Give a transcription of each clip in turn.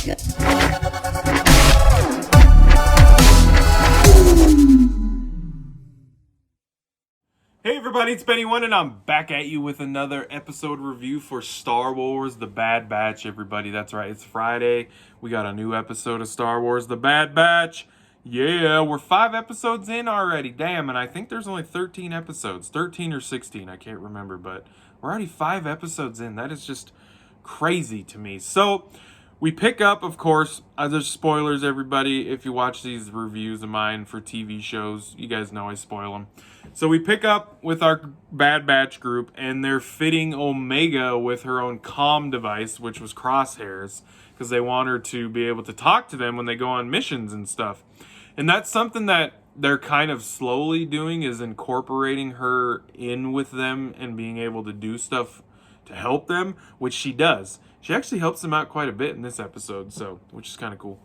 Omega. Hey everybody, it's Benny One, and I'm back at you with another episode review for Star Wars The Bad Batch, everybody. That's right, it's Friday. We got a new episode of Star Wars The Bad Batch. Yeah, we're 5 episodes in already. Damn, and I think there's only 13 episodes. 13 or 16, I can't remember, but we're already 5 episodes in. That is just crazy to me. So, we pick up, of course, there's spoilers, everybody. If you watch these reviews of mine for TV shows, you guys know I spoil them. So we pick up with our Bad Batch group, and they're fitting Omega with her own comm device, which was Crosshairs, because they want her to be able to talk to them when they go on missions and stuff. And that's something that they're kind of slowly doing, is incorporating her in with them and being able to do stuff to help them, which she does. She actually helps them out quite a bit in this episode, so which is kind of cool.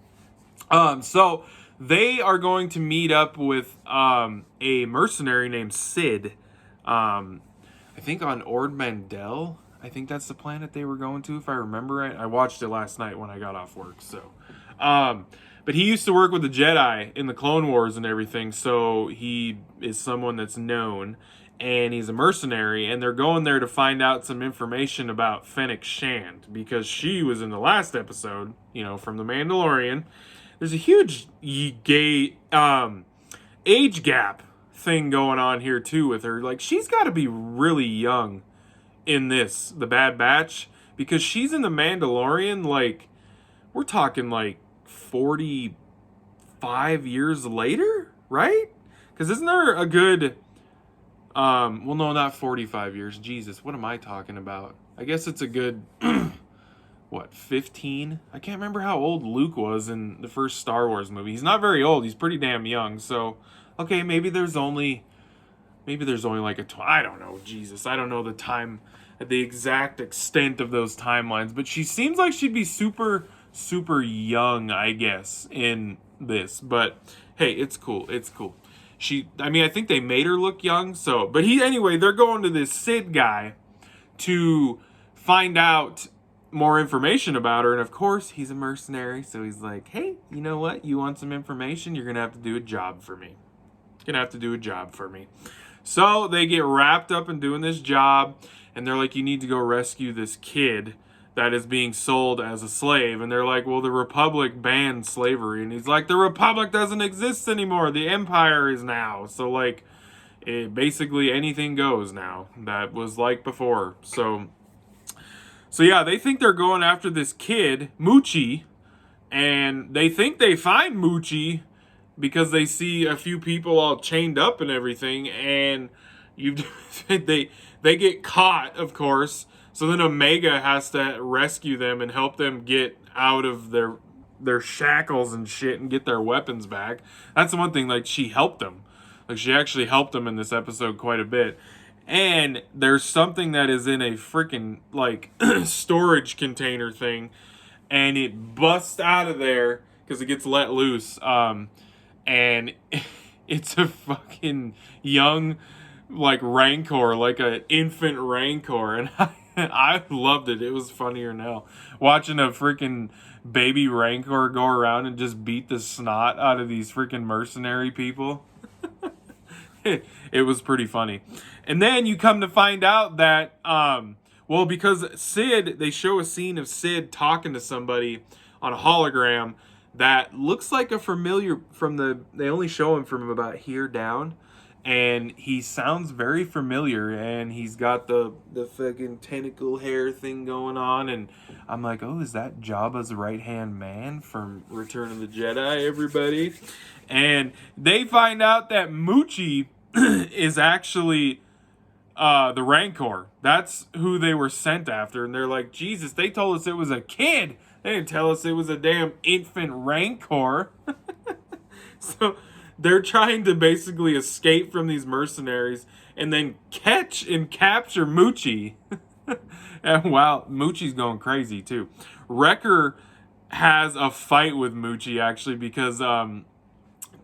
So they are going to meet up with a mercenary named Sid. I think on Ord Mantell. I think that's the planet they were going to, if I remember right. I watched it last night when I got off work. So, but he used to work with the Jedi in the Clone Wars and everything. So he is someone that's known, and he's a mercenary. And they're going there to find out some information about Fennec Shand, because she was in the last episode, you know, from The Mandalorian. There's a huge gay age gap thing going on here too with her. Like, she's got to be really young in this, The Bad Batch, because she's in The Mandalorian. Like, we're talking like 45 years later, right? Because isn't there a good well, no, not 45 years. Jesus, what am I talking about? I guess it's a good 15? I can't remember how old Luke was in the first Star Wars movie. He's not very old. He's pretty damn young. So, okay, maybe there's only like I don't know. Jesus, I don't know the exact extent of those timelines. But she seems like she'd be super, super young, I guess, in this. But hey, it's cool. It's cool. I think they made her look young. So, but anyway, they're going to this Sid guy to find out more information about her, and of course he's a mercenary, so he's like, hey, you know what, you want some information, you're gonna have to do a job for me. So they get wrapped up in doing this job, and they're like, you need to go rescue this kid that is being sold as a slave. And they're like, well, the Republic banned slavery. And he's like, the Republic doesn't exist anymore, the Empire is now. So like, basically anything goes now that was like before. So yeah, they think they're going after this kid, Moochie, and they think they find Moochie because they see a few people all chained up and everything, and they get caught, of course. So then Omega has to rescue them and help them get out of their shackles and shit and get their weapons back. That's the one thing, like, she helped them. Like, she actually helped them in this episode quite a bit. And there's something that is in a freaking, like, storage container thing, and it busts out of there because it gets let loose. And it's a fucking young, like, Rancor, like an infant Rancor. And I loved it. It was funnier now. Watching a freaking baby Rancor go around and just beat the snot out of these freaking mercenary people. It was pretty funny. And then you come to find out that, well, because Sid, they show a scene of Sid talking to somebody on a hologram that looks like a familiar they only show him from about here down. And he sounds very familiar, and he's got the fucking tentacle hair thing going on. And I'm like, oh, is that Jabba's right-hand man from Return of the Jedi, everybody? And they find out that Moochie is actually the Rancor. That's who they were sent after. And they're like, Jesus, they told us it was a kid. They didn't tell us it was a damn infant Rancor. So they're trying to basically escape from these mercenaries and then catch and capture Moochie. And wow, Moochie's going crazy too. Wrecker has a fight with Moochie, actually, because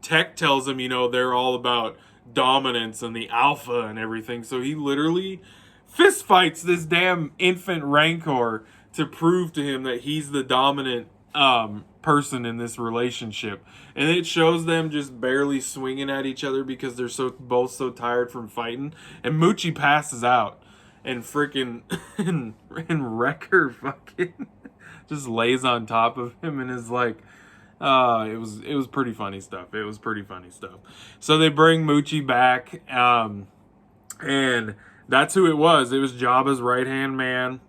Tech tells him, you know, they're all about dominance and the alpha and everything. So he literally fist fights this damn infant Rancor to prove to him that he's the dominant person in this relationship, and it shows them just barely swinging at each other because they're both so tired from fighting, and Moochie passes out, and freaking and Wrecker fucking just lays on top of him and is like, it was pretty funny stuff. It was pretty funny stuff. So they bring Moochie back, and that's who it was. It was Jabba's right-hand man.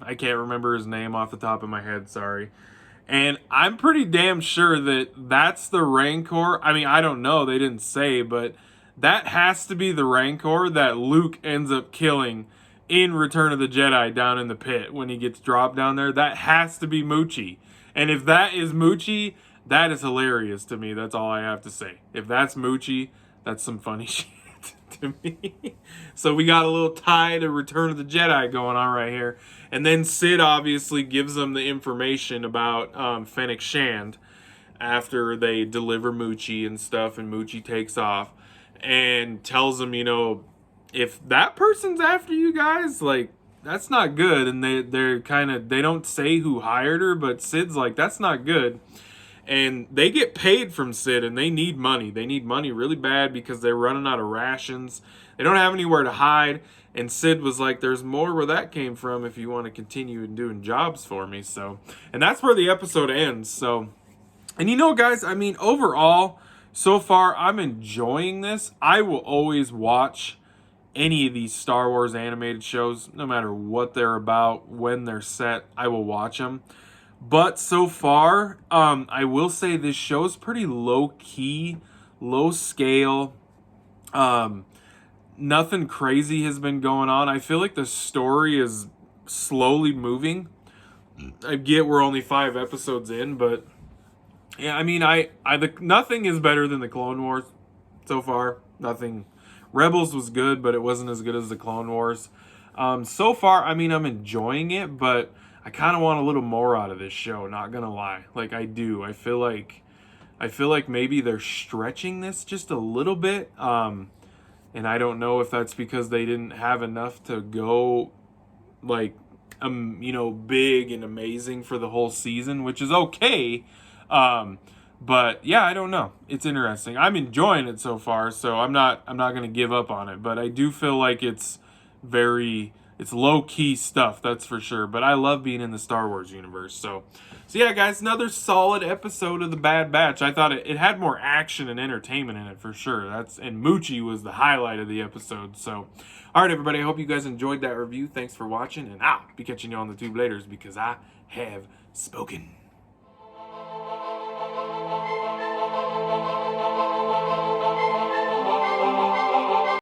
I can't remember his name off the top of my head, sorry. And I'm pretty damn sure that that's the Rancor. I mean, I don't know. They didn't say, but that has to be the Rancor that Luke ends up killing in Return of the Jedi down in the pit when he gets dropped down there. That has to be Moochie. And if that is Moochie, that is hilarious to me. That's all I have to say. If that's Moochie, that's some funny shit to me. So we got a little tie to Return of the Jedi going on right here. And then Sid obviously gives them the information about Fennec Shand after they deliver Moochie and stuff, and Moochie takes off and tells them, you know, if that person's after you guys, like, that's not good. And they're kind of, they don't say who hired her, but Sid's like, that's not good. And they get paid from Sid, and they need money. They need money really bad because they're running out of rations. They don't have anywhere to hide. And Sid was like, there's more where that came from if you want to continue doing jobs for me. So, and that's where the episode ends. So, and you know, guys, I mean, overall, so far, I'm enjoying this. I will always watch any of these Star Wars animated shows, no matter what they're about, when they're set, I will watch them. But so far, I will say this show is pretty low-key, low-scale. Nothing crazy has been going on. I feel like the story is slowly moving. I get we're only 5 episodes in, but yeah, I mean, nothing is better than the Clone Wars so far. Nothing. Rebels was good, but it wasn't as good as the Clone Wars. So far, I mean, I'm enjoying it, but I kind of want a little more out of this show, not gonna lie. Like, I do. I feel like maybe they're stretching this just a little bit. And I don't know if that's because they didn't have enough to go, like, you know, big and amazing for the whole season, which is okay. But yeah, I don't know. It's interesting. I'm enjoying it so far, so I'm not gonna give up on it. But I do feel like it's low-key stuff, that's for sure. But I love being in the Star Wars universe. So yeah, guys, another solid episode of The Bad Batch. I thought it had more action and entertainment in it for sure. And Moochie was the highlight of the episode. So, all right, everybody, I hope you guys enjoyed that review. Thanks for watching, and I'll be catching you on the tube later because I have spoken.